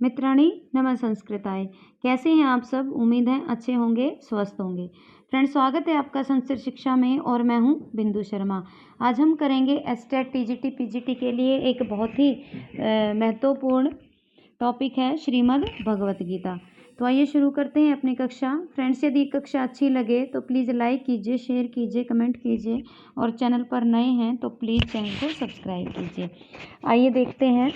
मित्राणि नमः संस्कृताय। कैसे हैं आप सब? उम्मीद है अच्छे होंगे, स्वस्थ होंगे। फ्रेंड्स, स्वागत है आपका संस्कृत शिक्षा में और मैं हूं बिंदु शर्मा। आज हम करेंगे एसटेट टीजीटी पीजीटी के लिए एक बहुत ही महत्वपूर्ण टॉपिक है श्रीमद् भगवत गीता। तो आइए शुरू करते हैं अपनी कक्षा। फ्रेंड्स, यदि कक्षा अच्छी लगे तो प्लीज़ लाइक कीजिए, शेयर कीजिए, कमेंट कीजिए और चैनल पर नए हैं तो प्लीज़ चैनल को सब्सक्राइब कीजिए। आइए देखते हैं।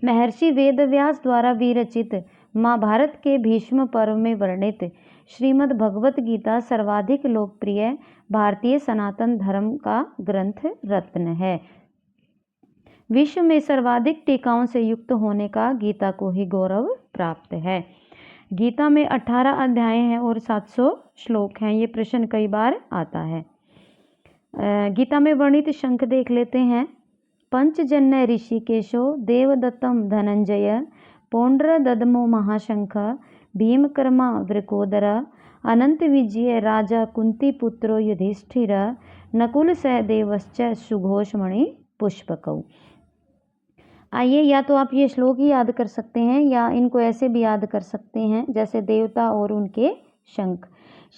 महर्षि वेदव्यास द्वारा विरचित महाभारत के भीष्म पर्व में वर्णित श्रीमद् भगवत गीता सर्वाधिक लोकप्रिय भारतीय सनातन धर्म का ग्रंथ रत्न है। विश्व में सर्वाधिक टीकाओं से युक्त होने का गीता को ही गौरव प्राप्त है। गीता में 18 अध्याय हैं और 700 श्लोक हैं। ये प्रश्न कई बार आता है। गीता में वर्णित शंख देख लेते हैं। पंचजन्य ऋषिकेशो देवदत्तम धनंजय पौंड्र ददमो महाशंख भीमकर्मा वृकोदर अनंत विजय राजा कुंती पुत्रो युधिष्ठिर नकुल सहदेवश्च सुघोषमणि पुष्पकौ। आइए, या तो आप ये श्लोक ही याद कर सकते हैं या इनको ऐसे भी याद कर सकते हैं जैसे देवता और उनके शंख।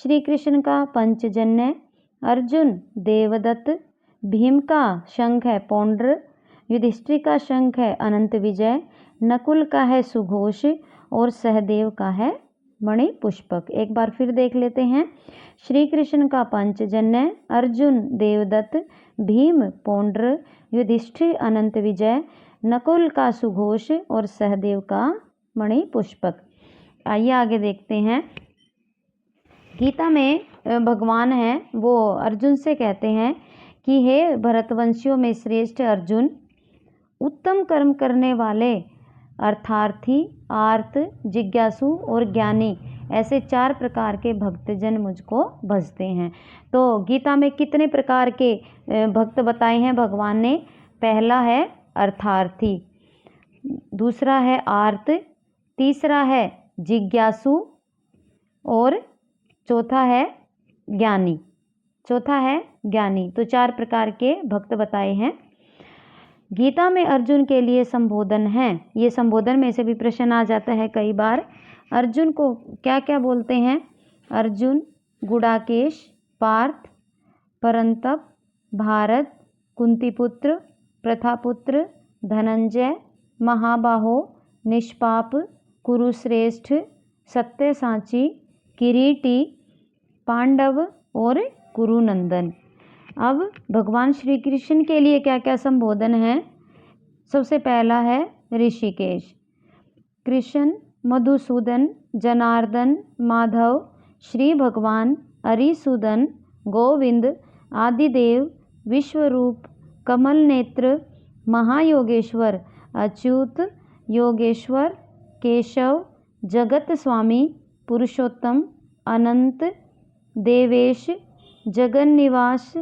श्री कृष्ण का पंचजन्य, अर्जुन देवदत्त, भीम का शंख है पौंड्र, युधिष्ठिर का शंख है अनंत विजय, नकुल का है सुघोष और सहदेव का है मणि पुष्पक। एक बार फिर देख लेते हैं। श्री कृष्ण का पंचजन्य, अर्जुन देवदत्त, भीम पौंड्र, युधिष्ठिर अनंत विजय, नकुल का सुघोष और सहदेव का मणि पुष्पक। आइए आगे देखते हैं। गीता में भगवान हैं वो अर्जुन से कहते हैं कि हे भरतवंशियों में श्रेष्ठ अर्जुन, उत्तम कर्म करने वाले अर्थार्थी, आर्त, जिज्ञासु और ज्ञानी, ऐसे 4 प्रकार के भक्तजन मुझको भजते हैं। तो गीता में कितने प्रकार के भक्त बताए हैं भगवान ने? पहला है अर्थार्थी, दूसरा है आर्त, तीसरा है जिज्ञासु और चौथा है ज्ञानी। तो 4 प्रकार के भक्त बताए हैं। गीता में अर्जुन के लिए संबोधन है। ये संबोधन में से भी प्रश्न आ जाता है कई बार। अर्जुन को क्या क्या बोलते हैं? अर्जुन, गुडाकेश, पार्थ, परंतप, भारत, कुंतीपुत्र, प्रथापुत्र, धनंजय, महाबाहो, निष्पाप, कुरुश्रेष्ठ, सत्यसाची, किरीटी, पांडव और कुरुनंदन। अब भगवान श्री कृष्ण के लिए क्या क्या संबोधन है? सबसे पहला है ऋषिकेश, कृष्ण, मधुसूदन, जनार्दन, माधव, श्री भगवान, अरिसूदन, गोविंद, आदिदेव, विश्वरूप, कमल नेत्र, महायोगेश्वर, अच्युत, योगेश्वर, केशव, जगत स्वामी, पुरुषोत्तम, अनंत, देवेश, जगन्निवास,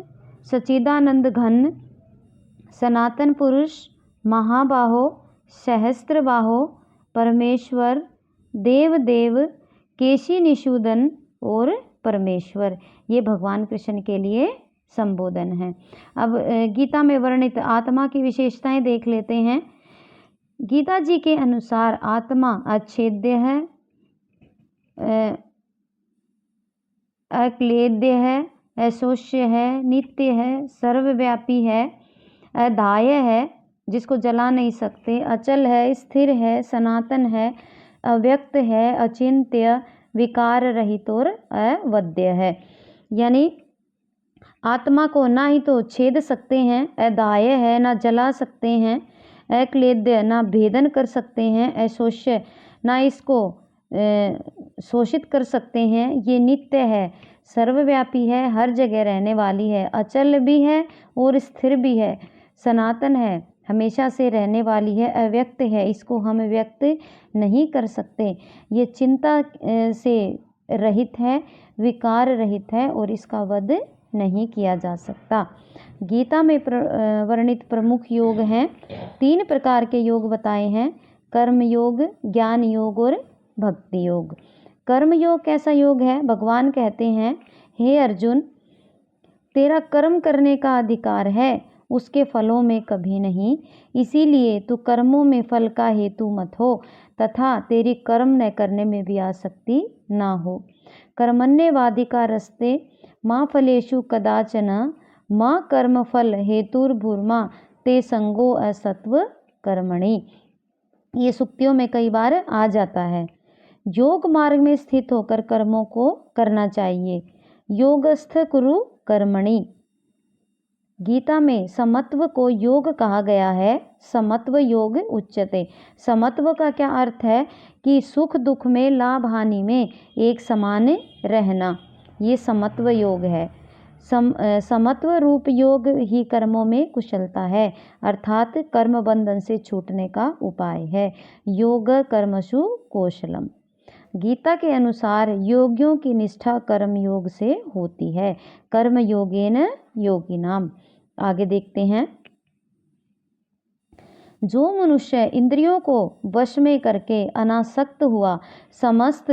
सच्चिदानंद घन, सनातन पुरुष, महाबाहो, सहस्त्रबाहो, परमेश्वर, देवदेव, केशी निषूदन और परमेश्वर। ये भगवान कृष्ण के लिए संबोधन है। अब गीता में वर्णित आत्मा की विशेषताएं देख लेते हैं। गीता जी के अनुसार आत्मा अछेद्य है, अक्लेद्य है, अशोष्य है, नित्य है, सर्वव्यापी है, अधाय है, जिसको जला नहीं सकते, अचल है, स्थिर है, सनातन है, अव्यक्त है, अचिंत्य, विकार रहित और अवध्य है। यानी आत्मा को ना ही तो छेद सकते हैं, अधाय है, ना जला सकते हैं, अक्लेद्य ना भेदन कर सकते हैं, अशोष्य ना इसको शोषित कर सकते हैं, ये नित्य है, सर्वव्यापी है, हर जगह रहने वाली है, अचल भी है और स्थिर भी है, सनातन है, हमेशा से रहने वाली है, अव्यक्त है, इसको हम व्यक्त नहीं कर सकते, ये चिंता से रहित है, विकार रहित है और इसका वध नहीं किया जा सकता। गीता में वर्णित प्रमुख योग हैं। 3 प्रकार के योग बताए हैं, कर्म योग, ज्ञान योग और भक्ति योग। कर्म योग कैसा योग है? भगवान कहते हैं, हे अर्जुन, तेरा कर्म करने का अधिकार है उसके फलों में कभी नहीं। इसीलिए तू कर्मों में फल का हेतु मत हो तथा तेरी कर्म न करने में भी आसक्ति ना हो। कर्मण्येवाधिकार रस्ते माँ फलेषु कदाचन माँ कर्म फल हेतुर्भूर्मा ते संगो असत्व कर्मणि। ये सुक्तियों में कई बार आ जाता है। योग मार्ग में स्थित होकर कर्मों को करना चाहिए। योगस्थ कुरु कर्मणि। गीता में समत्व को योग कहा गया है। समत्व योग उच्यते। समत्व का क्या अर्थ है कि सुख दुख में, लाभ हानि में एक समान रहना, ये समत्व योग है। समत्व रूप योग ही कर्मों में कुशलता है, अर्थात कर्म बंधन से छूटने का उपाय है। योग कर्मसु कौशलम। गीता के अनुसार योगियों की निष्ठा कर्म योग से होती है। कर्म योगेन योगिनाम। आगे देखते हैं। जो मनुष्य इंद्रियों को वश में करके अनासक्त हुआ, समस्त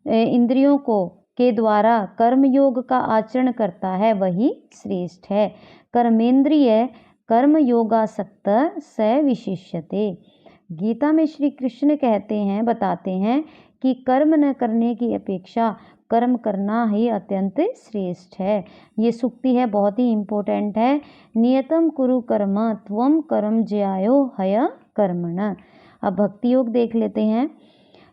इंद्रियों को के द्वारा कर्म योग का आचरण करता है, वही श्रेष्ठ है। कर्मेंद्रिय कर्म योगासक्त स विशिष्यते। गीता में श्री कृष्ण कहते हैं, बताते हैं कि कर्म न करने की अपेक्षा कर्म करना ही अत्यंत श्रेष्ठ है। ये सुक्ति है, बहुत ही इम्पोर्टेंट है। नियतम कुरु कर्म त्वम कर्म ज्यायो हय कर्मण। अब भक्ति योग देख लेते हैं।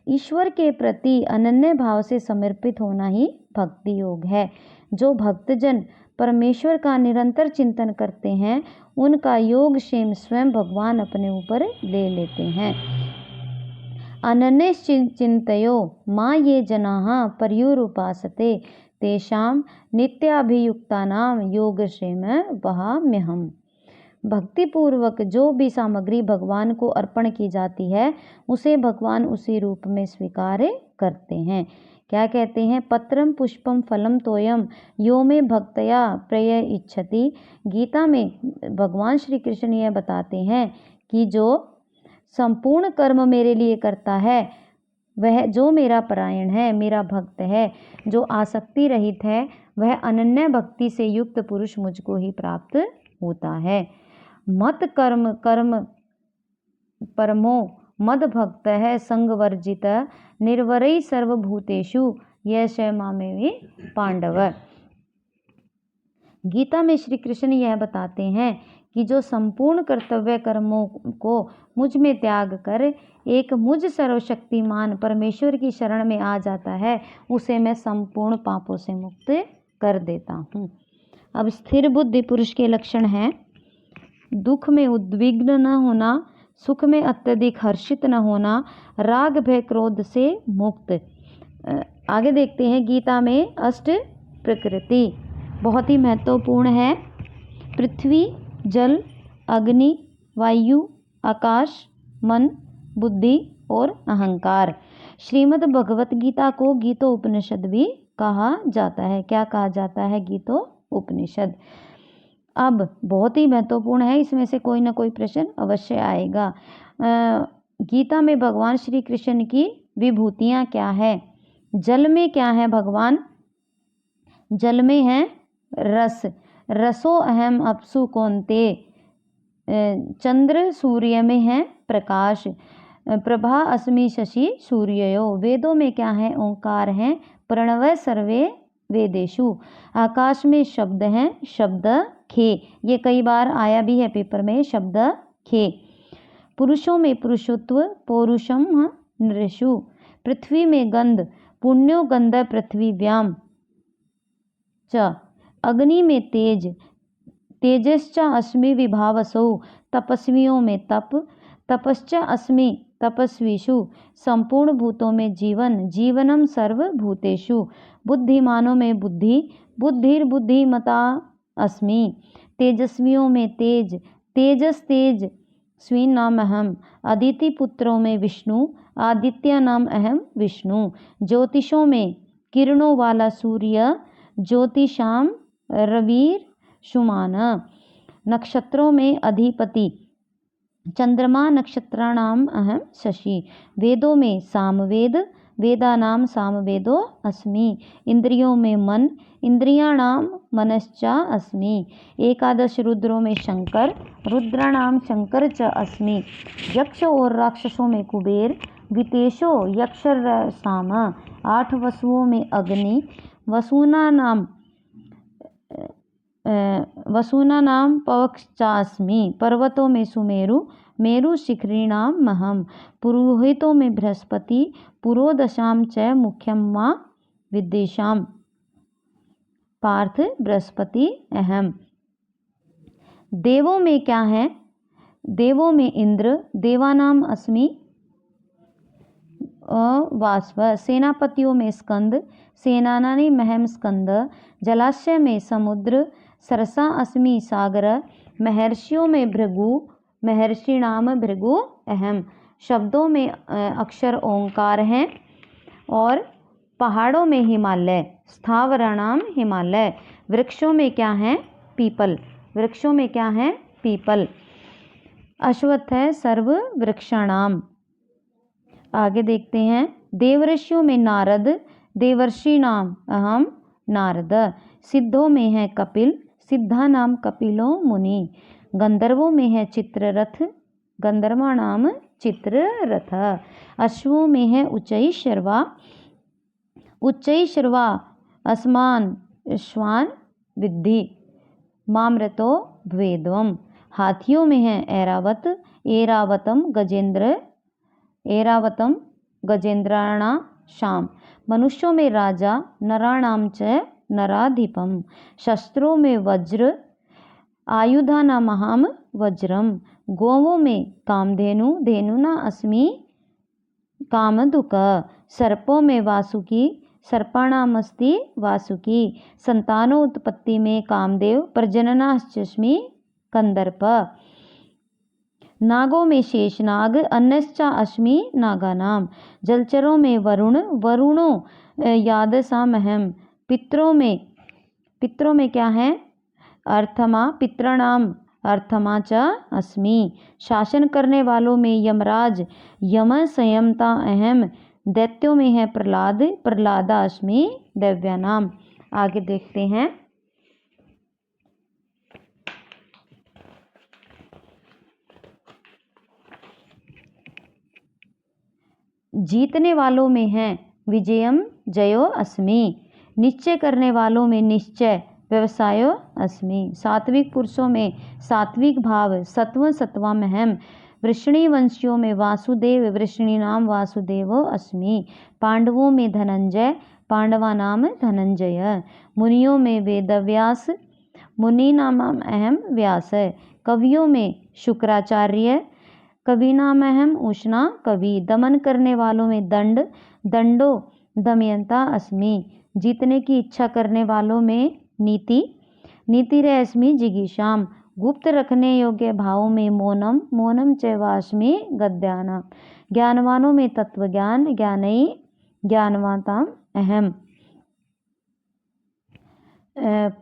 ईश्वर के प्रति अनन्य भाव से समर्पित होना ही भक्ति योग है। जो भक्तजन परमेश्वर का निरंतर चिंतन करते हैं, उनका योग क्षेम स्वयं भगवान अपने ऊपर ले लेते हैं। अनन्य चिंतयो माँ ये जनाः पर्युरुपासते तेषां नित्याभियुक्तानां योगक्षेम वहाम्यहम्। भक्तिपूर्वक जो भी सामग्री भगवान को अर्पण की जाती है, उसे भगवान उसी रूप में स्वीकार करते हैं। क्या कहते हैं? पत्रम पुष्पम फलम तोयम यो में भक्तया प्रय इच्छति। गीता में भगवान श्री कृष्ण यह बताते हैं कि जो संपूर्ण कर्म मेरे लिए करता है, वह जो मेरा परायण है, मेरा भक्त है, जो आसक्ति रहित है, वह अनन्य भक्ति से युक्त पुरुष मुझको ही प्राप्त होता है। मत कर्म कर्म परमो मद भक्त है संग वर्जित निर्वरई सर्वभूतेषु यश मामेवि पांडव। गीता में श्री कृष्ण यह बताते हैं कि जो संपूर्ण कर्तव्य कर्मों को मुझ में त्याग कर एक मुझ सर्वशक्तिमान परमेश्वर की शरण में आ जाता है, उसे मैं संपूर्ण पापों से मुक्त कर देता हूँ। अब स्थिर बुद्धि पुरुष के लक्षण हैं। दुख में उद्विग्न न होना, सुख में अत्यधिक हर्षित न होना, राग भय क्रोध से मुक्त। आगे देखते हैं। गीता में अष्ट प्रकृति बहुत ही महत्वपूर्ण है। पृथ्वी, जल, अग्नि, वायु, आकाश, मन, बुद्धि और अहंकार। श्रीमद् भगवत गीता को गीतोपनिषद भी कहा जाता है। क्या कहा जाता है? गीतोपनिषद। अब बहुत ही महत्वपूर्ण है, इसमें से कोई ना कोई प्रश्न अवश्य आएगा। गीता में भगवान श्री कृष्ण की विभूतियाँ क्या है? जल में क्या है भगवान? जल में है रस। रसो अहम अपसु कौन्ते। चंद्र सूर्य में है प्रकाश। प्रभा अस्मि शशि सूर्ययो। वेदों में क्या है? ओंकार है। प्रणव सर्वे वेदेषु। आकाश में शब्द हैं, शब्द खे। ये कई बार आया भी है पेपर में, शब्द खे। पुरुषों में पुरुषत्व, पौरुषम नृषु। पृथ्वी में गंध, पुण्यो गंध पृथ्वी व्याम च। अग्नि में तेज, तेजश्च अस्मि विभावसौ। तपस्वियों में तप, तपश्च अस्मि तपस्वीषु। संपूर्ण भूतों में जीवन, जीवनम सर्वभूतेषु। बुद्धिमानों में बुद्धि, बुद्धिर्बुद्धिमता अस्मि। तेजस्वियों में तेज, तेजस तेज स्वी नाम अहम। अदिति पुत्रों में विष्णु, आदित्य नाम अहम विष्णु। ज्योतिषों में किरणों वाला सूर्य, ज्योतिषाम रविर सुमान। नक्षत्रों में अधिपति, चंद्रमा नक्षत्राणाम अहम शशि। वेदों में सामवेद, वेदानाम सामवेदो अस्मि। इंद्रियों में मन, इंद्रियाणाम मनश्चा अस्मि। एकादश रुद्रों में शंकर, रुद्राणाम शंकर च अस्मि। यक्ष और राक्षसों में कुबेर, वितेशो यक्षरसाम। 8 वसुओं में अग्नि, वसूना नाम पवक्षास्मि। पर्वतों में सुमेरु, मेरु शिखरीणाम महम। पुरोहितों में बृहस्पति, पुरोदशाम च मुख्यम मां विद्येशाम। पार्थ बृहस्पति अहम। देवों में क्या है? देवों में इंद्र, देवानाम अस्मि वास्व। सेनापतियों में स्कंद, सेनानानि महम स्कंद। जलाशय में समुद्र, सरसा अस्मि सागर। महर्षियों में भृगु, महर्षि नाम भृगु अहम। शब्दों में अक्षर ओंकार हैं। और पहाड़ों में हिमालय, स्थावराणाम हिमालय। वृक्षों में क्या है? पीपल, वृक्षों में क्या है? पीपल। अश्वत्थ है सर्व वृक्षाणाम। आगे देखते हैं। देवऋषियों में नारद, देवर्षि नाम अहम नारद। सिद्धों में है कपिल, सिद्धा नाम कपिलो मुनि। गंधर्वों में है चित्ररथ, गंधर्वा नाम चित्ररथ। अश्वों में है उच्चई शर्वा, उच्चई शर्वा अस्मान श्वान विद्धि। मामृतो भवेद्वम। हाथियों में है ऐरावत, ऐरावतम गजेंद्र, ऐरावतम गजेंद्राणा शाम। मनुष्यों में राजा, नराणाम च नराधिपम। शस्त्रों में वज्र, आयुधाना महाम वज्रम। गोवों में कामधेनु, धेनुना अस्मि कामधुक। सर्पों में वासुकी, सर्पाणामस्ति वासुकी। संतानोत्पत्ति में कामदेव, प्रजननाश्चस्मि कंदर्प। नागों में शेषनाग, अन्यश्चा अस्मि नागानाम। जलचरों में वरुण, वरुणो यादसामहम। पितरों में क्या है? अर्थमा, पितृणाम अर्थमा च अस्मि। शासन करने वालों में यमराज, यम संयमता अहम। दैत्यों में है प्रहलाद, प्रहलादा अस्मि दैव्यानाम। आगे देखते हैं। जीतने वालों में है विजयम जयो अस्मि। निश्चय करने वालों में निश्चय व्यवसायो अस्मि। सात्विक पुरुषों में सात्विक भाव, सत्व सत्वमहम। वृष्णि वंशियों में वासुदेव, वृष्णि नाम वासुदेवो अस्मि। पांडवों में धनंजय, पांडवा नाम धनंजय। मुनियों में वेदव्यास, मुनि नाम अहम व्यास। कवियों में शुक्राचार्य, कवि नाम अहम उष्णा कवि। दमन करने वालों में दंड, दंडो दमयंता अस्मि। जीतने की इच्छा करने वालों में नीति, नीति अस्मि जिगीषाम। गुप्त रखने योग्य भावों में मौनम, मौनम च वास्मि गद्यानाम। ज्ञानवानों में तत्वज्ञान, ज्ञानई ज्ञानवाताम अहम।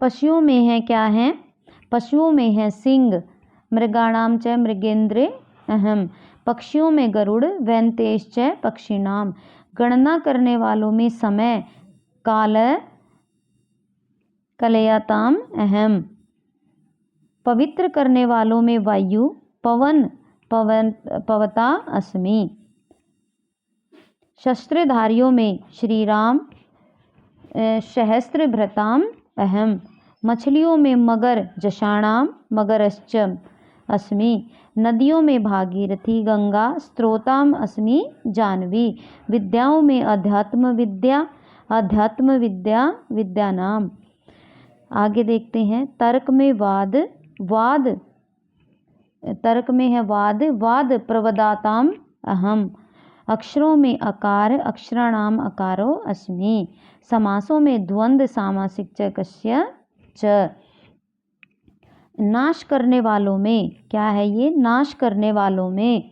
पशुओं में है क्या है? पशुओं में है सिंह, मृगाणाम च मृगेंद्र अहम। पक्षियों में गरुड़, वैनतेश च पक्षिणाम। गणना करने वालों में समय, काल कलयाताम अहम। पवित्र करने वालों में वायु, पवन पवता अस्मि। शस्त्रधारियों में श्री राम, सहस्त्र भृताम अहम। मछलियों में मगर, जषाणाम मगरश्च अस्मि। नदियों में भागीरथी, गंगा, स्त्रोताम अस्मि जानवी। विद्याओं में अध्यात्म विद्या, अध्यात्म विद्या विद्यानाम। आगे देखते हैं। तर्क में वाद, वाद तर्क में है वाद, वाद प्रवदाताम अहम। अक्षरों में अकार, अक्षराणाम अकारो अस्मि। समासों में द्वंद्व, सामासिक च कस्य च। नाश करने वालों में क्या है? ये नाश करने वालों में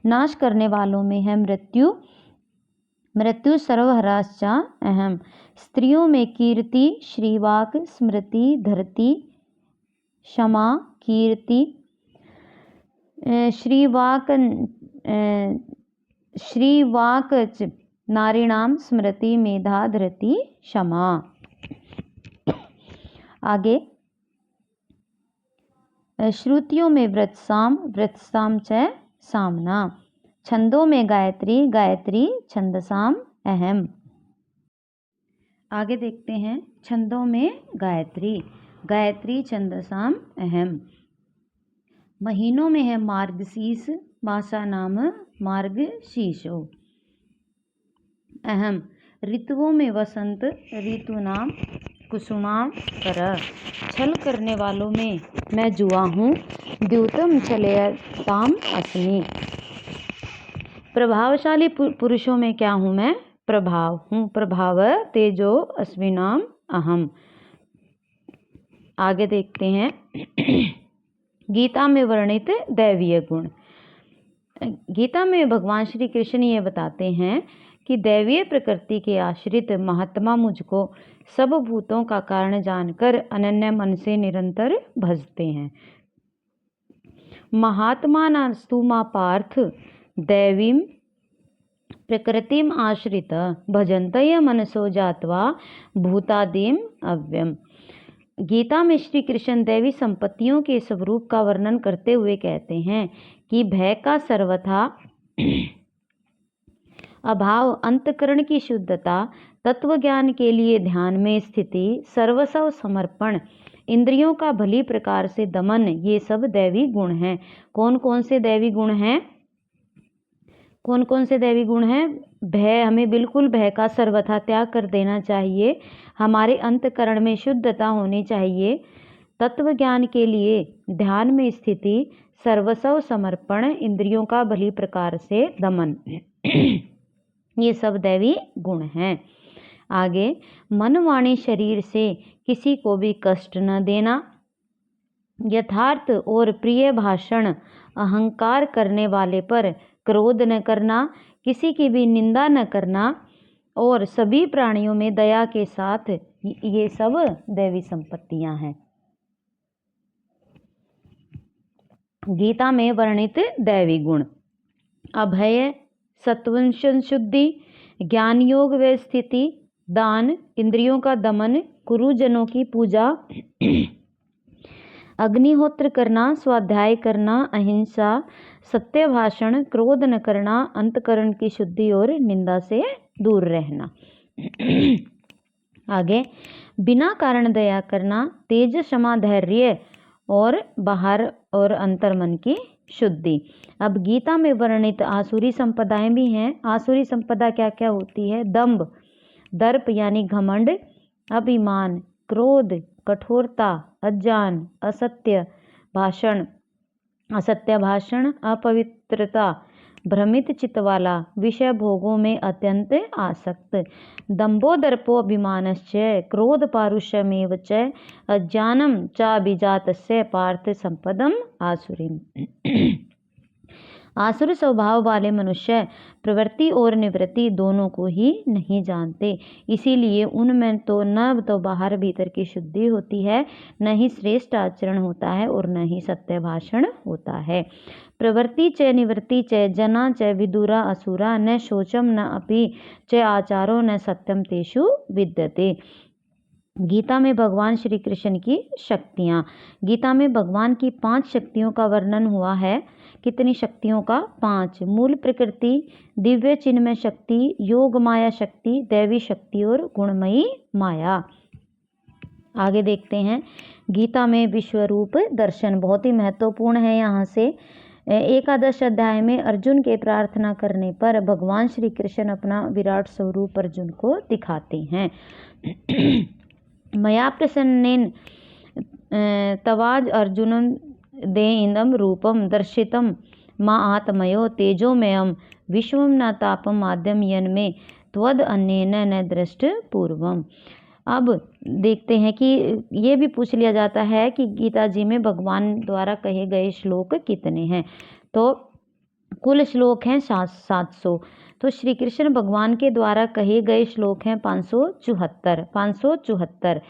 नाश करने वालों में है मृत्यु, मृत्यु सर्वहराश्चा अहम। स्त्रियों में कीर्ति, श्रीवाक, स्मृति, धरती, क्षमा, कीर्ति। श्रीवाक नारीणाम स्मृति मेधा धृति क्षमा। आगे श्रुतियों में वृत्साम च सामना। छंदों में गायत्री गायत्री छंदसाम अहम। आगे देखते हैं छंदों में गायत्री गायत्री छंदसाम अहम। महीनों में है मार्गशीर्ष मासा नाम मार्गशीर्षो। अहम ऋतुओं में वसंत ऋतु नाम कुसुमाम कर। छल करने वालों में मैं जुआ हूँ द्यूतम चलयताम अस्मि। प्रभावशाली पुरुषों में क्या हूँ मैं? प्रभाव हूँ। प्रभाव तेजो अस्मिनाम अहम। आगे देखते हैं गीता में वर्णित दैवीय गुण। गीता में भगवान श्री कृष्ण ये बताते हैं कि दैवीय प्रकृति के आश्रित महात्मा मुझको सब भूतों का कारण जानकर अनन्य मन से निरंतर भजते हैं। महात्मा नास्तु मा पार्थ दैवीम प्रकृतिम आश्रित भजन्तय मनसो जात्वा भूतादिम अव्यम। गीता में श्री कृष्ण दैवी संपत्तियों के स्वरूप का वर्णन करते हुए कहते हैं कि भय का सर्वथा अभाव, अंतकरण की शुद्धता, तत्व ज्ञान के लिए ध्यान में स्थिति, सर्वस्व समर्पण, इंद्रियों का भली प्रकार से दमन, ये सब दैवी गुण हैं। कौन कौन से दैवी गुण हैं? कौन कौन से दैवी गुण हैं? भय, हमें बिल्कुल भय का सर्वथा त्याग कर देना चाहिए। हमारे अंतकरण में शुद्धता होनी चाहिए। तत्व ज्ञान के लिए ध्यान में स्थिति, सर्वस्व समर्पण, इंद्रियों का भली प्रकार से दमन ये सब दैवी गुण हैं। आगे मन वाणी शरीर से किसी को भी कष्ट न देना, यथार्थ और प्रिय भाषण, अहंकार करने वाले पर क्रोध न करना, किसी की भी निंदा न करना और सभी प्राणियों में दया के साथ, ये सब दैवी संपत्तियां हैं। गीता में वर्णित दैवी गुण। अभय, सत्वंशन शुद्धि, ज्ञान योग व स्थिति, दान, इंद्रियों का दमन, गुरुजनों की पूजा, अग्निहोत्र करना, स्वाध्याय करना, अहिंसा, सत्य भाषण, क्रोध न करना, अंतकरण की शुद्धि और निंदा से दूर रहना। आगे बिना कारण दया करना, तेज, क्षमा, धैर्य और बाहर और अंतर्मन की शुद्धि। अब गीता में वर्णित आसुरी संपदाएं भी हैं। आसुरी संपदा क्या क्या होती है? दंभ, दर्प यानी घमंड, अभिमान, क्रोध, कठोरता, अज्ञान, असत्य भाषण, अपवित्रता, भ्रमित चित्त वाला, विषय भोगों में अत्यंत आसक्त, दंभो दर्पो अभिमानश्च क्रोध पारुष्यमेव च अज्ञानम चाभिजातस्य पार्थ संपदम आसुरीम। आसुर स्वभाव वाले मनुष्य प्रवृत्ति और निवृत्ति दोनों को ही नहीं जानते, इसीलिए उनमें तो न तो बाहर भीतर की शुद्धि होती है, न ही श्रेष्ठ आचरण होता है और न ही सत्य भाषण होता है। प्रवृत्ति च निवृत्ति च जना च विदुरा असुरा न शोचम न अपि च आचारो न सत्यम तेषु विद्यते। गीता में भगवान श्री कृष्ण की शक्तियाँ। गीता में भगवान की 5 शक्तियों का वर्णन हुआ है। कितनी शक्तियों का? 5। मूल प्रकृति, दिव्य चिन्मय शक्ति, योग माया शक्ति, दैवी शक्ति और गुणमयी माया। आगे देखते हैं गीता में विश्वरूप दर्शन बहुत ही महत्वपूर्ण है। यहाँ से एकादश अध्याय में अर्जुन के प्रार्थना करने पर भगवान श्री कृष्ण अपना विराट स्वरूप अर्जुन को दिखाते हैं। मया प्रसन्नेन तवाज अर्जुनम दे इंदम रूपम दर्शितम मा आत्मयो तेजोमयम विश्वम न तापम माध्यम यन में त्वद अन्येन न दृष्ट पूर्वम। अब देखते हैं कि ये भी पूछ लिया जाता है कि गीता जी में भगवान द्वारा कहे गए श्लोक कितने हैं। तो कुल श्लोक हैं 700। तो श्री कृष्ण भगवान के द्वारा कहे गए श्लोक हैं 574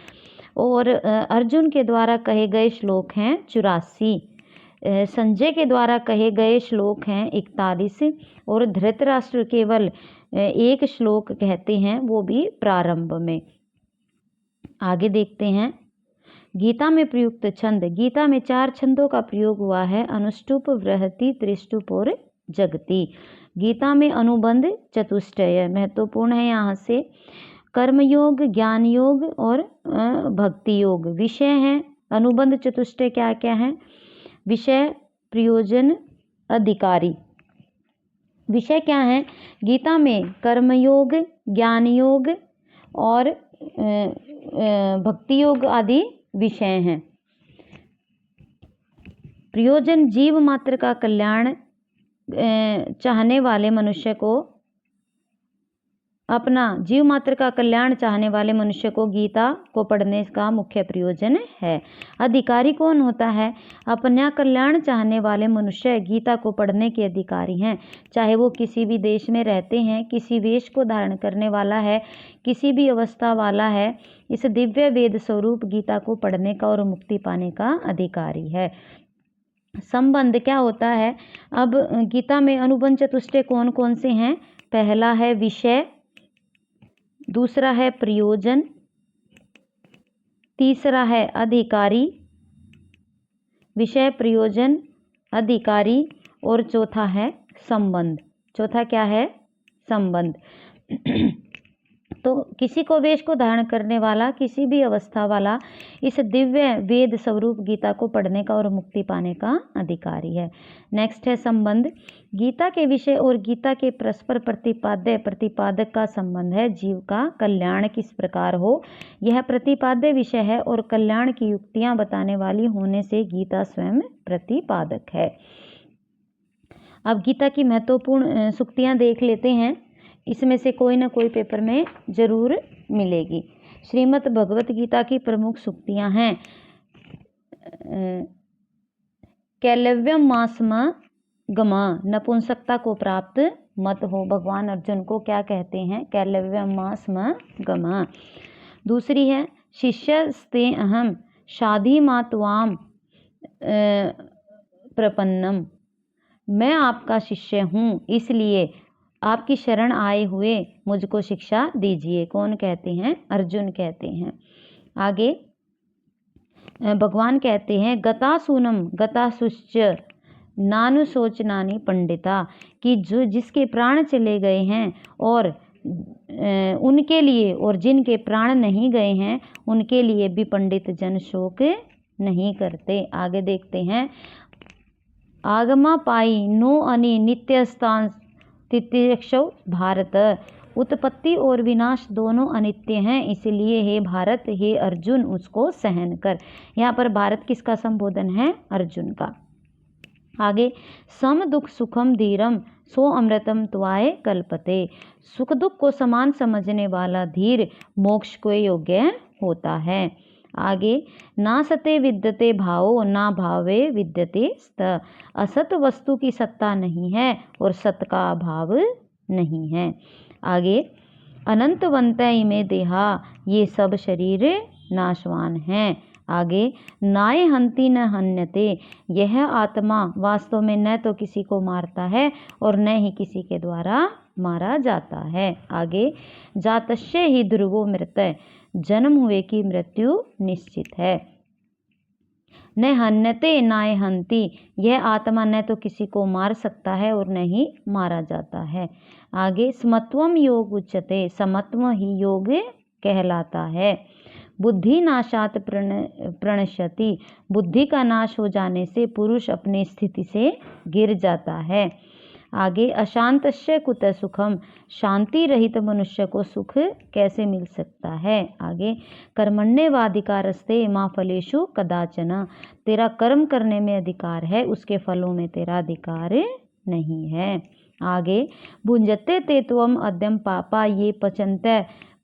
और अर्जुन के द्वारा कहे गए श्लोक हैं 84। संजय के द्वारा कहे गए श्लोक हैं 41 और धृतराष्ट्र केवल एक श्लोक कहते हैं, वो भी प्रारंभ में। आगे देखते हैं गीता में प्रयुक्त छंद। गीता में 4 छंदों का प्रयोग हुआ है, अनुष्टुप, बृहति, त्रिष्टुप और जगति। गीता में अनुबंध चतुष्टय महत्वपूर्ण है। यहाँ से कर्मयोग, ज्ञान योग और भक्ति योग विषय हैं। अनुबंध चतुष्टय क्या क्या है? विषय, प्रयोजन, अधिकारी। विषय क्या है? गीता में कर्मयोग, ज्ञान योग और भक्ति योग आदि विषय हैं। प्रयोजन, जीव मात्र का कल्याण चाहने वाले मनुष्य को गीता को पढ़ने का मुख्य प्रयोजन है। अधिकारी कौन होता है? अपना कल्याण चाहने वाले मनुष्य गीता को पढ़ने के अधिकारी हैं, चाहे वो किसी भी देश में रहते हैं, किसी वेश को धारण करने वाला है, किसी भी अवस्था वाला है। इस दिव्य वेद स्वरूप गीता को पढ़ने का और मुक्ति पाने का अधिकारी है। संबंध क्या होता है? अब गीता में अनुबंध चतुष्टय कौन कौन से हैं? पहला है विषय, दूसरा है प्रयोजन, तीसरा है अधिकारी। विषय, प्रयोजन, अधिकारी और चौथा है संबंध। चौथा क्या है? संबंध। तो किसी को वेश को धारण करने वाला, किसी भी अवस्था वाला इस दिव्य वेद स्वरूप गीता को पढ़ने का और मुक्ति पाने का अधिकारी है। नेक्स्ट है संबंध। गीता के विषय और गीता के परस्पर प्रतिपादक का संबंध है। जीव का कल्याण किस प्रकार हो, यह प्रतिपाद्य विषय है और कल्याण की युक्तियां बताने वाली होने से गीता स्वयं प्रतिपादक है। अब गीता की महत्वपूर्ण सूक्तियां देख लेते हैं, इसमें से कोई ना कोई पेपर में जरूर मिलेगी। श्रीमद् भगवत गीता की प्रमुख सूक्तियां हैं। कैलव्यम मासम गमा, नपुंसकता को प्राप्त मत हो। भगवान अर्जुन को क्या कहते हैं? कैलव्यम मासम गमा। दूसरी है शिष्यस्ते अहम शाधि मात्वाम प्रपन्नम, मैं आपका शिष्य हूँ, इसलिए आपकी शरण आए हुए मुझको शिक्षा दीजिए। कौन कहते हैं? अर्जुन कहते हैं। आगे भगवान कहते हैं गतासूनम गतासुश्च नानुशोचनानि पंडिता, कि जो जिसके प्राण चले गए हैं और उनके लिए, और जिनके प्राण नहीं गए हैं उनके लिए भी पंडित जन शोक नहीं करते। आगे देखते हैं आगमा पाई नो अनि नित्यस्तान तितिक्षौ भारत, उत्पत्ति और विनाश दोनों अनित्य हैं, इसलिए हे भारत, हे अर्जुन, उसको सहन कर। यहाँ पर भारत किसका संबोधन है? अर्जुन का। आगे सम दुख सुखम धीरम सो अमृतम त्वाय कल्पते, सुख दुख को समान समझने वाला धीर मोक्ष को योग्य होता है। आगे ना सते विद्यते भावो ना भावे विद्यते स्त, असत वस्तु की सत्ता नहीं है और सत का अभाव नहीं है। आगे अनंतवंत में देहा, ये सब शरीर नाशवान हैं। आगे नाय हंति न हन्यते, यह आत्मा वास्तव में न तो किसी को मारता है और न ही किसी के द्वारा मारा जाता है। आगे जातस्य ही ध्रुवो मृत, जन्म हुए की मृत्यु निश्चित है। न हन्यते नाय हंति, यह आत्मा न तो किसी को मार सकता है और न ही मारा जाता है। आगे समत्वम योग उच्यते, समत्व ही योग कहलाता है। बुद्धि नाशात प्रणश्यति, बुद्धि का नाश हो जाने से पुरुष अपनी स्थिति से गिर जाता है। आगे अशांतस्य कुत सुखम, शांति रहित मनुष्य को सुख कैसे मिल सकता है। आगे कर्मण्येवाधिकारस्ते मा फलेषु कदाचन, तेरा कर्म करने में अधिकार है, उसके फलों में तेरा अधिकार नहीं है। आगे भुंजते ते त्वम अद्यम पापा ये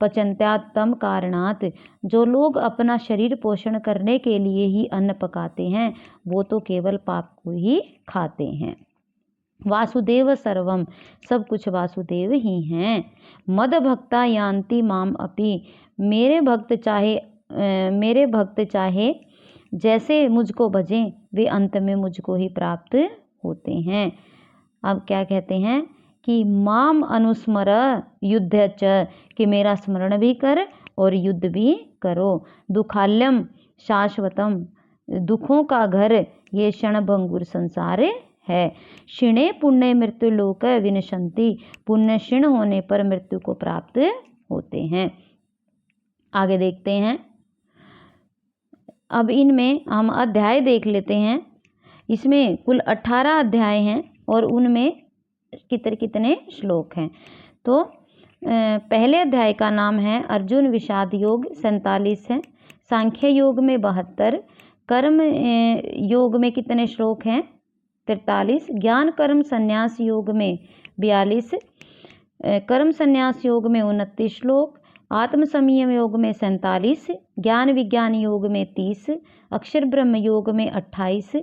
पचन्त्यात्तम कारणात्, जो लोग अपना शरीर पोषण करने के लिए ही अन्न पकाते हैं वो तो केवल पाप को ही खाते हैं। वासुदेव सर्वम, सब कुछ वासुदेव ही हैं। मद भक्ता यान्ति माम अपि, मेरे भक्त चाहे जैसे मुझको भजें वे अंत में मुझको ही प्राप्त होते हैं। अब क्या कहते हैं कि माम अनुस्मर युद्ध च, कि मेरा स्मरण भी कर और युद्ध भी करो। दुखाल्यम शाश्वतम, दुखों का घर ये क्षणभंगुर संसार है। क्षीणे पुण्य मृत्यु लोक विनशंति, पुण्य क्षीण होने पर मृत्यु को प्राप्त होते हैं। आगे देखते हैं। अब इनमें हम अध्याय देख लेते हैं। इसमें कुल 18 अध्याय हैं और उनमें कितने कितने श्लोक हैं। तो पहले अध्याय का नाम है अर्जुन विषाद योग, 47 है। सांख्य योग में 72, कर्म योग में कितने श्लोक हैं, 43, ज्ञान कर्म संन्यास योग में 42, कर्म संन्यास योग में 29 श्लोक, आत्म संयम योग में 47, ज्ञान विज्ञान योग में 30, अक्षर ब्रह्म योग में 28,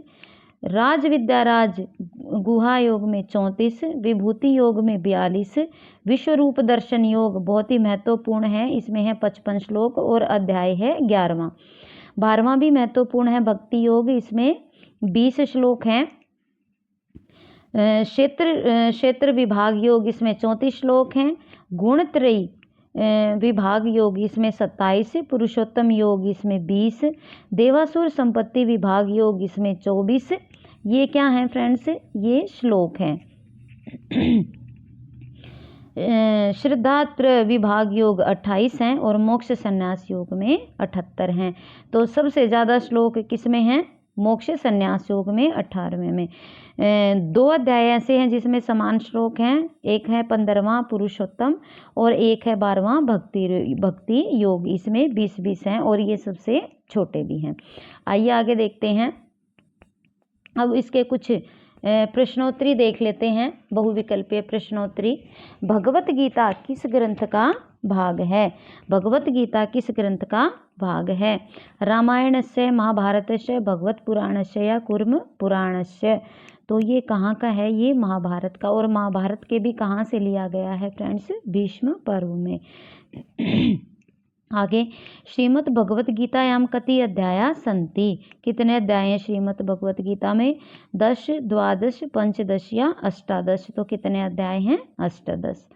राज विद्याराज गुहा योग में 34, विभूति योग में 42, विश्व रूप दर्शन योग बहुत ही महत्वपूर्ण है, इसमें है 55 श्लोक और अध्याय है 11वां। 12वां भी महत्वपूर्ण है, भक्ति योग, इसमें 20 श्लोक हैं। क्षेत्र विभाग योग, इसमें 34 श्लोक हैं। गुणत्रयी विभाग योग, इसमें 27, पुरुषोत्तम योग, इसमें 20, देवासुर संपत्ति विभाग योग, इसमें 24। ये क्या हैं फ्रेंड्स, ये श्लोक हैं। श्रद्धात्र विभाग योग 28 हैं और मोक्ष संन्यास योग में 78 हैं। तो सबसे ज़्यादा श्लोक किसमें हैं, मोक्ष संन्यास योग में 18वें में। 2 अध्याय ऐसे हैं जिसमें समान श्लोक हैं, एक है 15वां पुरुषोत्तम और एक है 12वां भक्ति योग, इसमें 20-20 हैं और ये सबसे छोटे भी हैं। आइए आगे देखते हैं। अब इसके कुछ प्रश्नोत्तरी देख लेते हैं, बहुविकल्पीय प्रश्नोत्तरी। भगवत गीता किस ग्रंथ का भाग है, भगवत गीता किस ग्रंथ का भाग है, रामायणस्य, महाभारतस्य, भगवत पुराणस्य या कूर्म पुराणस्य। तो ये कहाँ का है, ये महाभारत का, और महाभारत के भी कहाँ से लिया गया है फ्रेंड्स, भीष्म पर्व में। आगे, श्रीमद् भगवत गीतायां कति अध्याया सन्ति, कितने अध्याय हैं श्रीमद् भगवत गीता में, 10, 12, 15 या 18। तो कितने अध्याय हैं, 18।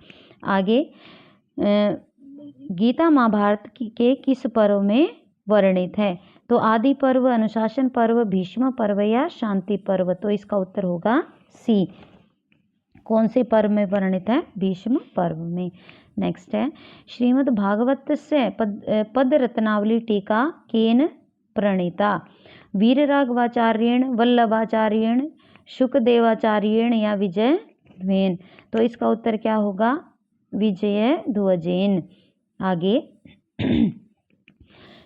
आगे, गीता महाभारत के किस पर्व में वर्णित है, तो आदि पर्व, अनुशासन पर्व, भीष्म पर्व या शांति पर्व। तो इसका उत्तर होगा सी, कौन से पर्व में वर्णित है, भीष्म पर्व में। नेक्स्ट है, श्रीमद् भागवत से पद रत्नावली टीका केन प्रणीता, वीरराघवाचार्येण, वल्लभाचार्येण, शुकदेवाचार्येण या विजय ध्वेन। तो इसका उत्तर क्या होगा, विजय ध्वजेन। आगे,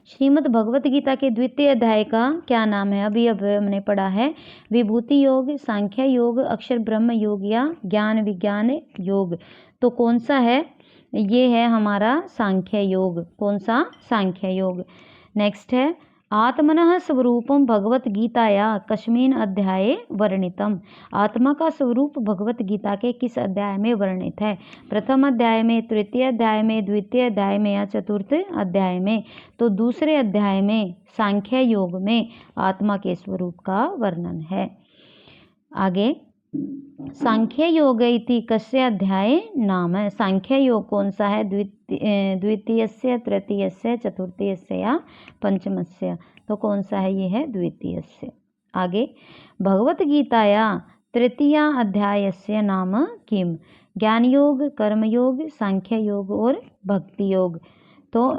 श्रीमद् भगवत गीता के द्वितीय अध्याय का क्या नाम है, अभी हमने पढ़ा है, विभूति योग, सांख्य योग, अक्षर ब्रह्म योग या ज्ञान विज्ञान योग। तो कौन सा है, ये है हमारा सांख्य योग, कौन सा, सांख्य योग। नेक्स्ट है, आत्मनः स्वरूपम भगवत गीताया कस्मिन् अध्याये वर्णितम, आत्मा का स्वरूप भगवत गीता के किस अध्याय में वर्णित है, प्रथम अध्याय में, तृतीय अध्याय में, द्वितीय अध्याय में या चतुर्थ अध्याय में। तो दूसरे अध्याय में, सांख्य योग में आत्मा के स्वरूप का वर्णन है। आगे, सांख्य योग इति कस्य अध्याय नाम है, सांख्य योग कौन सा है, द्वितीयस्य, तृतीयस्य, चतुर्थीयस्य या पंचमस्य। तो कौन सा है, ये है द्वितीयस्य। आगे, भगवत गीताया तृतीय अध्यायस्य नाम किम, ज्ञान योग, कर्म योग, सांख्य योग और भक्ति योग। तो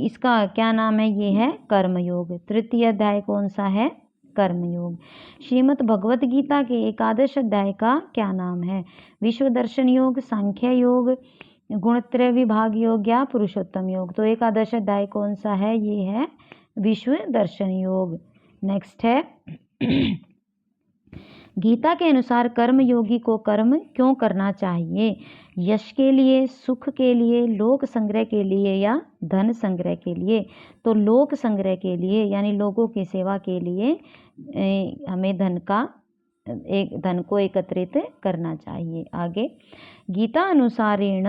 इसका क्या नाम है, ये है कर्म योग। तृतीय अध्याय कौन सा है, कर्म योग। श्रीमद् भगवत गीता के एकादश अध्याय का क्या नाम है, विश्व दर्शन योग, सांख्य योग, गुणत्रय विभाग योग या पुरुषोत्तम योग। तो एकादश अध्याय कौन सा है, ये है विश्व दर्शन योग। नेक्स्ट है, गीता के अनुसार कर्म योगी को कर्म क्यों करना चाहिए, यश के लिए, सुख के लिए, लोक संग्रह के लिए या धन संग्रह के लिए। तो लोक संग्रह के लिए, यानी लोगों की सेवा के लिए हमें धन को एकत्रित करना चाहिए। आगे, गीता अनुसारेण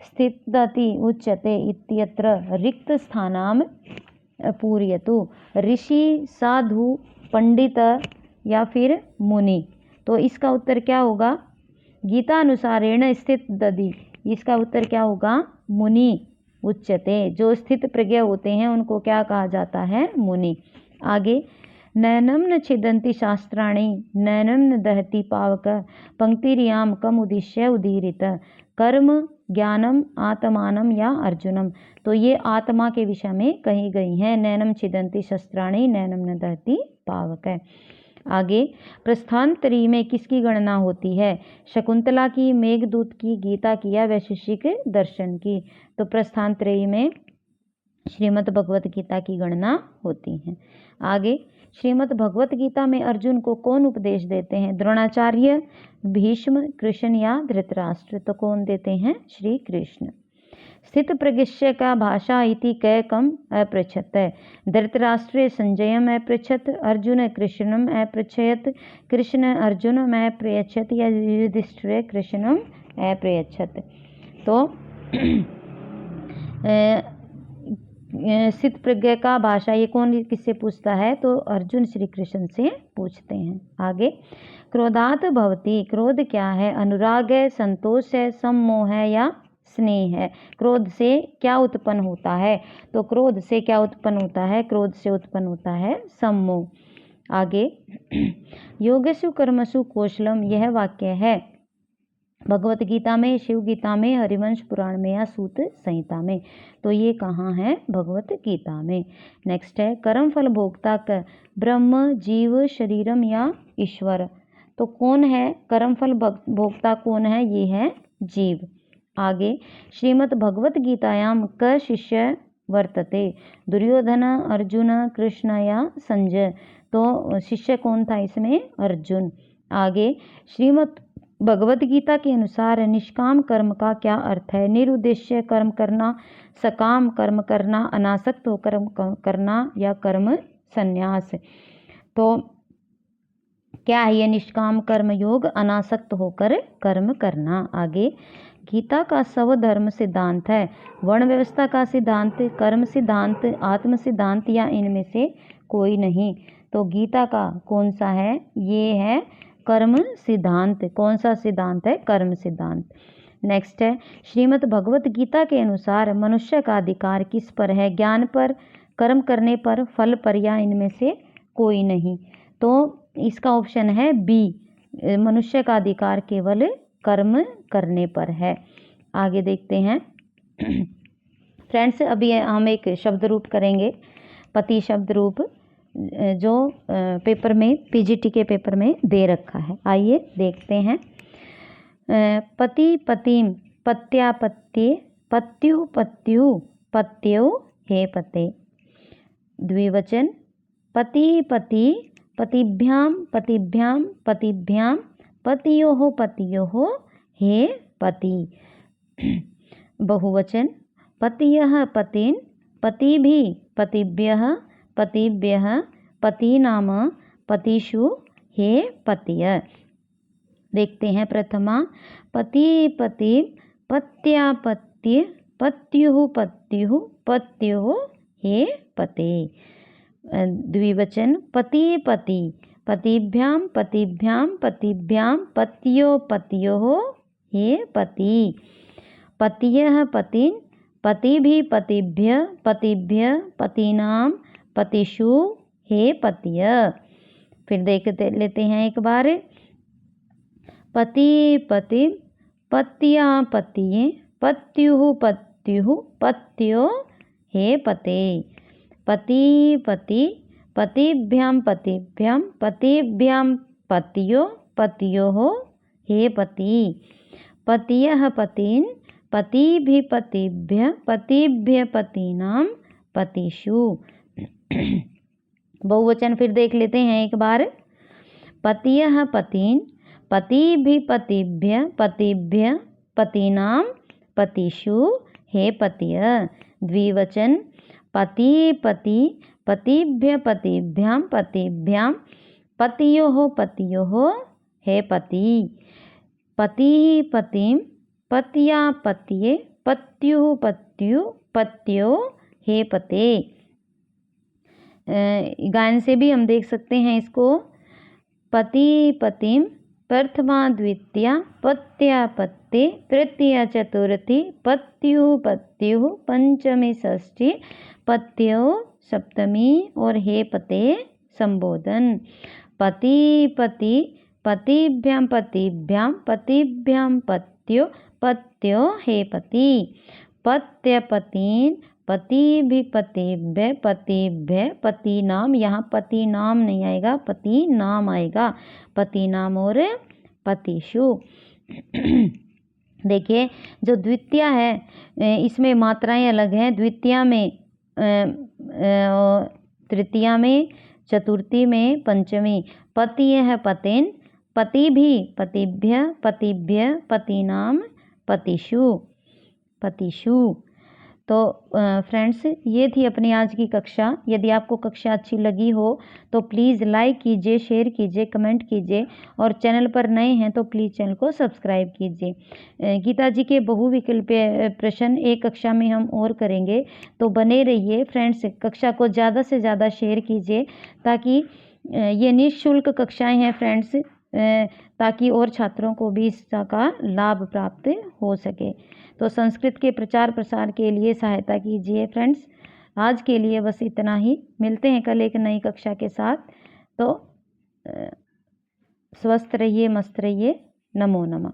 स्थितति उच्यते इत्यत्र रिक्त स्थानाम पूरयतु। ऋषि, साधु, पंडित या फिर मुनि। तो इसका उत्तर क्या होगा? गीतानुसारेण स्थित दधि, इसका उत्तर क्या होगा? मुनि उच्यते। जो स्थित प्रज्ञ होते हैं उनको क्या कहा जाता है? मुनि। आगे, नैनम न छिदन्ति शास्त्राणि नैनम न दहति पावक पंक्तिरियाम कम उद्दिश्य उदीरित। कर्म, ज्ञानम, आत्मानम या अर्जुनम। तो ये आत्मा के विषय में कही गई हैं। नैनम छिदन्ति शस्त्राणि नैनम न दहति पावक। आगे, प्रस्थानत्रयी में किसकी गणना होती है? शकुंतला की, मेघदूत की, गीता की या वैशेषिक दर्शन की। तो प्रस्थानत्रयी में श्रीमद् भगवत गीता की गणना होती है। आगे, श्रीमद् भगवत गीता में अर्जुन को कौन उपदेश देते हैं? द्रोणाचार्य, भीष्म, कृष्ण या धृतराष्ट्र। तो कौन देते हैं? श्री कृष्ण। स्थित प्रज्ञस्य का भाषा इति कैकम अपृच्छत। धृतराष्ट्रे संजयम अपृच्छत, अर्जुन कृष्णम अपृच्छयत, कृष्ण अर्जुनम अपृच्छत या युधिष्ठिर कृष्णम अपृच्छत। तो स्थित प्रज्ञ का भाषा ये कौन किससे पूछता है? तो अर्जुन श्री कृष्ण से पूछते हैं। आगे, क्रोधात भवति, क्रोध क्या है? अनुराग है, संतोष है, सम्मोह है या स्नेह है। क्रोध से क्या उत्पन्न होता है? तो क्रोध से क्या उत्पन्न होता है? क्रोध से उत्पन्न होता है सम्मोह। आगे, योगेषु कर्मसु कौशलम, यह वाक्य है भगवत गीता में, शिव गीता में, हरिवंश पुराण में या सूत संहिता में। तो ये कहाँ है? भगवत गीता में। नेक्स्ट है, कर्म फल भोक्ता का ब्रह्म, जीव, शरीरम या ईश्वर। तो कौन है कर्म फल भोक्ता? कौन है? ये है जीव। आगे, श्रीमद् भगवत गीतायाम क शिष्य वर्तते? दुर्योधन, अर्जुन, कृष्ण या संजय। तो शिष्य कौन था इसमें? अर्जुन। आगे, श्रीमद् भगवत गीता के अनुसार निष्काम कर्म का क्या अर्थ है? निरुद्देश्य कर्म करना, सकाम कर्म करना, अनासक्त होकर करना या कर्म संन्यास। तो क्या है ये निष्काम कर्म योग? अनासक्त होकर कर्म करना। आगे, गीता का स्वधर्म सिद्धांत है वर्ण व्यवस्था का सिद्धांत, कर्म सिद्धांत, आत्म सिद्धांत या इनमें से कोई नहीं। तो गीता का कौन सा है? ये है कर्म सिद्धांत। कौन सा सिद्धांत है? कर्म सिद्धांत। नेक्स्ट है, श्रीमद् भगवत गीता के अनुसार मनुष्य का अधिकार किस पर है? ज्ञान पर, कर्म करने पर, फल पर या इनमें से कोई नहीं। तो इसका ऑप्शन है बी, मनुष्य का अधिकार केवल कर्म करने पर है। आगे देखते हैं फ्रेंड्स, अभी हम एक शब्द रूप करेंगे, पति शब्द रूप, जो पेपर में, पीजीटी के पेपर में दे रखा है। आइए देखते हैं। पति पतिम, पत्यापत्ये, पत्यु पत्यु, पत्यो हे पते। द्विवचन, पति पति, पतिभ्याम पतिभ्याम पतिभ्याम, पतियोः पतियोः हे पति। बहुवचन, पतियः पतिन्, पतिभिः पतिभ्यः पतिभ्यः, पतीनाम पतिषु हे पतिय। देखते हैं प्रथमा, पति पति, पत्यापत्य, पत्युः पत्युः, पत्योः हे पते। द्विवचन, पति पति, पतिभ्याम पतिभ्याम पतिभ्याम, पत्यो पत्योः हे पति। पतियः पतिन्, पतिभिः पतिभ्य पतिभ्य, पतीनाम पतिषु हे पतिय। फिर देखते लेते हैं एक बार, पति पति, पत्या पतिये, पत्युः पत्युः, पत्यो हे पते। पति पति, पतिभ्याम पतिभ्याम पतिभ्यां, पत्यो पत्योः हे पति। पतियः पतिन्, पतिभिः पतिभ्य पतिभ्य, पतीनां पतिषु। बहुवचन फिर देख लेते हैं एक बार, पतियः पतिन्, पतिभिः पतिभ्य पतिभ्य, पतीनां पतिषु हे पतिय। द्विवचन, पति पति, पतिभ्य पतिभ्यां पतिभ्यां, पतियोः पतियोः हे पति। पतिः पतिं, पत्या पत्ये, पत्युः पत्यु, पत्यो हे पते। गायन से भी हम देख सकते हैं इसको। पति पतिम, प्रथमा द्वितीया, पत्या पत्ते, तृतीया चतुर्थी, पत्युः पत्युः, पंचमी षष्ठी, पत्यो सप्तमी और हे पते संबोधन। पति पति, पतिभ्यां पतिभ्यां, पतिभ्यां पत्यो, पत्यो हे पति। पत्य पतीन, पतिभि पतिभ्य, पतिभ्य पति नाम, यहाँ पति नाम नहीं आएगा, पति नाम आएगा, पति नाम और पतिषु। देखिए जो द्वितीया है इसमें मात्राएं अलग हैं। द्वितीया में तृतीया में, चतुर्थी में, पंचमी। पति है पतेन, पति भी पतिभ्य, पतिभ्य पति नाम, पतिषु, पतिषु। तो फ्रेंड्स ये थी अपनी आज की कक्षा। यदि आपको कक्षा अच्छी लगी हो तो प्लीज़ लाइक कीजिए, शेयर कीजिए, कमेंट कीजिए और चैनल पर नए हैं तो प्लीज़ चैनल को सब्सक्राइब कीजिए। गीता जी के बहुविकल्पीय प्रश्न एक कक्षा में हम और करेंगे, तो बने रहिए फ्रेंड्स। कक्षा को ज़्यादा से ज़्यादा शेयर कीजिए ताकि ये निःशुल्क कक्षाएँ हैं फ्रेंड्स, ताकि और छात्रों को भी इसका लाभ प्राप्त हो सके। तो संस्कृत के प्रचार प्रसार के लिए सहायता कीजिए फ्रेंड्स। आज के लिए बस इतना ही, मिलते हैं कल एक नई कक्षा के साथ। तो स्वस्थ रहिए, मस्त रहिए। नमो नमः।